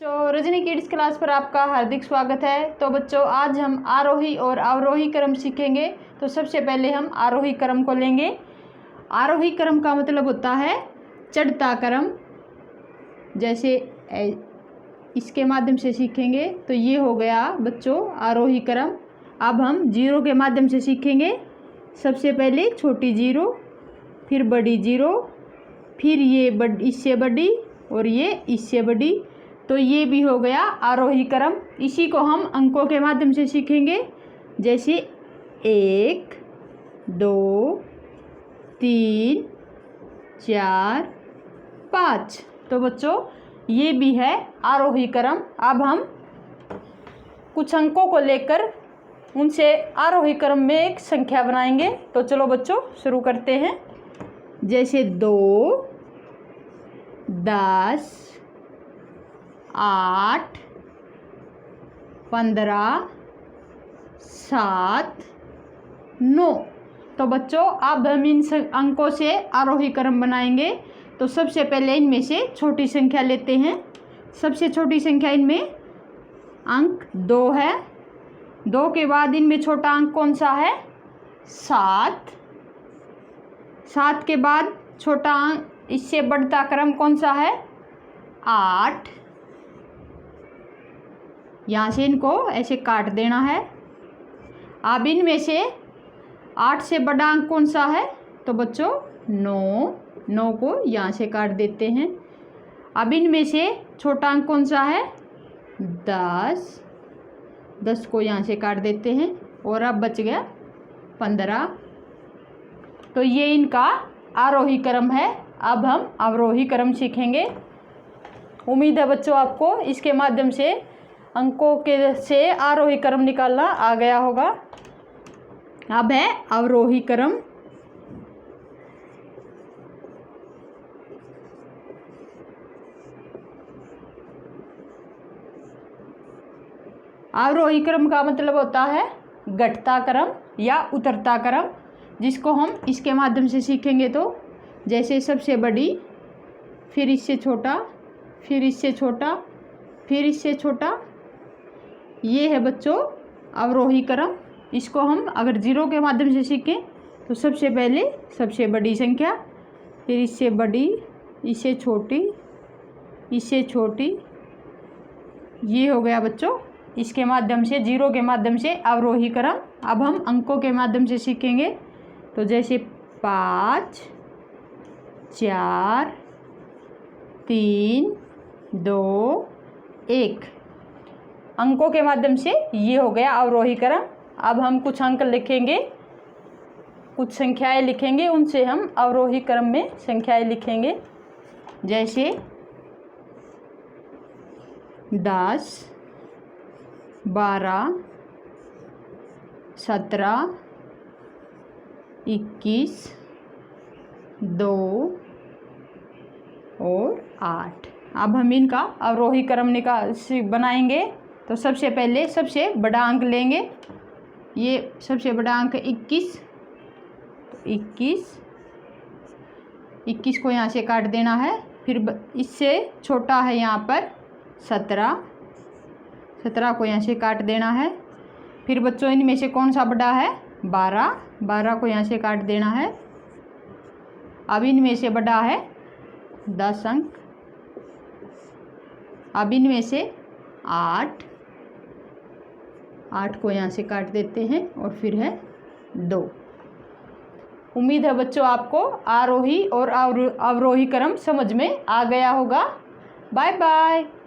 बच्चों, Rajni kids class पर आपका हार्दिक स्वागत है। तो बच्चों, आज हम आरोही और अवरोही क्रम सीखेंगे। तो सबसे पहले हम आरोही क्रम को लेंगे। आरोही क्रम का मतलब होता है चढ़ता क्रम। जैसे इसके माध्यम से सीखेंगे तो ये हो गया बच्चों आरोही क्रम। अब हम जीरो के माध्यम से सीखेंगे। सबसे पहले छोटी जीरो, फिर बड़ी जीरो, फिर ये इससे बड़ी और ये इससे बड़ी। तो ये भी हो गया आरोही क्रम। इसी को हम अंकों के माध्यम से सीखेंगे। जैसे 1, 2, 3, 4, 5। तो बच्चों ये भी है आरोही क्रम। अब हम कुछ अंकों को लेकर उनसे आरोही क्रम में एक संख्या बनाएंगे। तो चलो बच्चों शुरू करते हैं। जैसे 2, 10, 8, 15, 7, 9। तो बच्चों अब हम इन अंकों से आरोही क्रम बनाएंगे। तो सबसे पहले इनमें से छोटी संख्या लेते हैं। सबसे छोटी संख्या इनमें अंक 2 है। 2 के बाद इनमें छोटा अंक कौन सा है? 7। 7 के बाद छोटा अंक, इससे बढ़ता क्रम कौन सा है? 8। यहाँ से इनको ऐसे काट देना है। अब इनमें से 8 से बड़ा अंक कौन सा है? तो बच्चों 9। 9 को यहाँ से काट देते हैं। अब इनमें से छोटा अंक कौन सा है? 10। 10 को यहाँ से काट देते हैं और अब बच गया 15। तो ये इनका आरोही क्रम है। अब हम अवरोही क्रम सीखेंगे। उम्मीद है बच्चों आपको इसके माध्यम से अंकों के से आरोही क्रम निकालना आ गया होगा। अब है अवरोही क्रम। अवरोही क्रम का मतलब होता है घटता क्रम या उतरता क्रम, जिसको हम इसके माध्यम से सीखेंगे। तो जैसे सबसे बड़ी, फिर इससे छोटा, फिर इससे छोटा, फिर इससे छोटा। ये है बच्चों अवरोही क्रम। इसको हम अगर जीरो के माध्यम से सीखें तो सबसे पहले सबसे बड़ी संख्या, फिर इससे बड़ी, इससे छोटी, इससे छोटी। ये हो गया बच्चों इसके माध्यम से, जीरो के माध्यम से अवरोही क्रम। अब हम अंकों के माध्यम से सीखेंगे। तो जैसे 5, 4, 3, 2, 1। अंकों के माध्यम से ये हो गया अवरोही क्रम। अब हम कुछ अंक लिखेंगे, कुछ संख्याएं लिखेंगे, उनसे हम अवरोही क्रम में संख्याएं लिखेंगे। जैसे 10, 12, 17, 21, 2 और 8। अब हम इनका अवरोही क्रम बनाएंगे। तो सबसे पहले सबसे बड़ा अंक लेंगे। ये सबसे बड़ा अंक 21। तो 21 को यहाँ से काट देना है। फिर इससे छोटा है यहाँ पर 17। 17 को यहाँ से काट देना है। फिर बच्चों इनमें से कौन सा बड़ा है? 12। 12 को यहाँ से काट देना है। अब इनमें से बड़ा है 10 अंक। अब इनमें से 8। 8 को यहाँ से काट देते हैं और फिर है 2। उम्मीद है बच्चों आपको आरोही और अवरोही क्रम समझ में आ गया होगा। Bye bye.